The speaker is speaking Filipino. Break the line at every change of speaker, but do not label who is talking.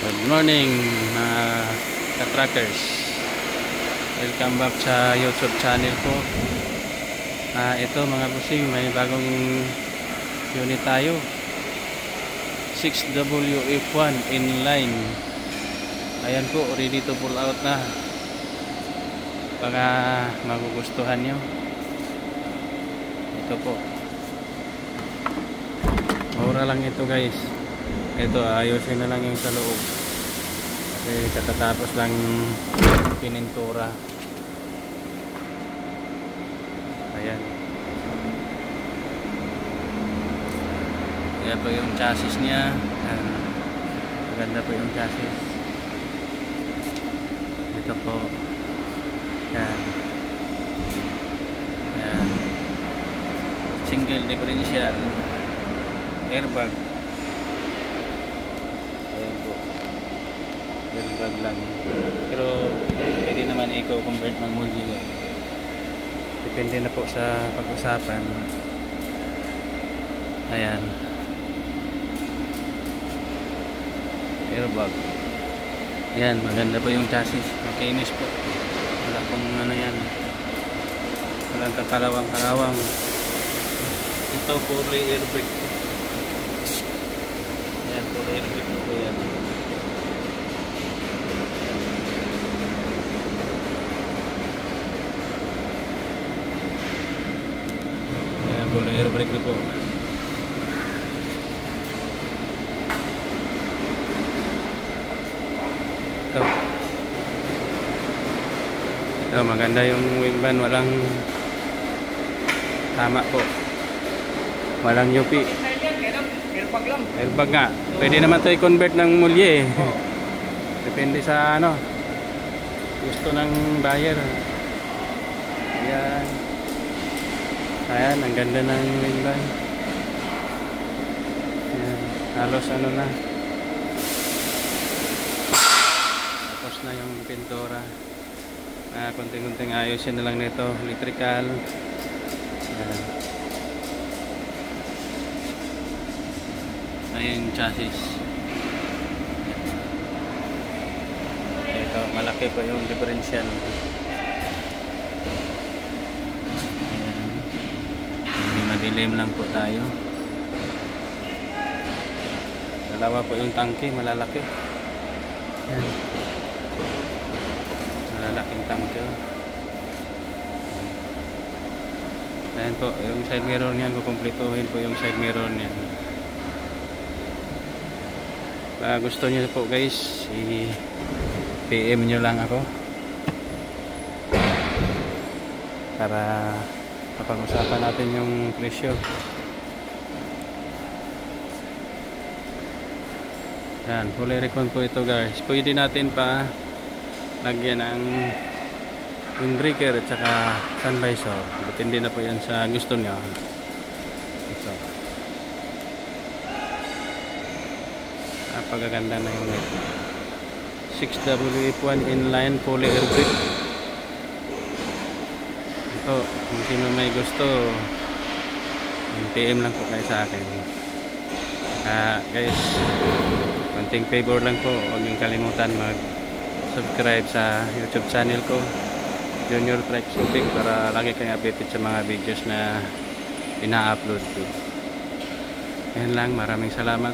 Good morning mga ka-trackers. Welcome back sa YouTube channel ko. Ito mga busing, may bagong unit tayo. 6WF1 inline. Ayan po, ready to pull out na. Baka magugustuhan nyo. Ito po. Mura lang ito guys. Ito, ayusin na lang yung sa loob. Kasi katatapos lang pinintura. Ayan. Ayan po yung chassis niya. Maganda po yung chassis. Ito po. Ayan. Ayan. Single differential airbag. Airbag lang. Pero pwede naman i-convert ng multi. Depende na po sa pag-usapan. Ayan. Airbag. Ayan, maganda po yung chassis. Makinis po. Wala pong ano yan. Walang kakalawang-kalawang. Ito fully airbag. Ayan, fully airbag po yan. Fully airbag na po. Ito, maganda yung wingman, walang tama po, walang yupi. Airbag nga, pwede naman ito i-convert ng mulye. Depende sa ano gusto ng buyer. Ayan. Ayan, ang ganda ng wingman. Ayan, halos ano na, tapos na yung pintura. Kunting-kunting ayusin na lang nito, electrical. Ayan. Ayan yung chassis. Ito, malaki po yung differential. Madilim lang po tayo. Dalawa po yung tangke, malalaki. Yan. Malalaking tangke. Ayan po, yung side mirror niyan, kukumplituhin po yung side mirror niyan. Gusto niyo po guys, i-PM nyo lang ako para pag-usapan natin yung presyo. Yan, fully recon po ito guys. Pwede natin pa lagyan ng windbreaker at saka sun visor. Depende na po yan sa gusto nyo. Ito. Napagaganda na yung 6WF1 inline fully airbag. Ito, kung sino may gusto, PM lang po kayo sa akin. Guys, konting favor lang po, huwag niyong kalimutan mag-subscribe sa YouTube channel ko, Junior Trike Shopping, para lagi kayong updated sa mga videos na ina-upload ko. Yan lang, maraming salamat.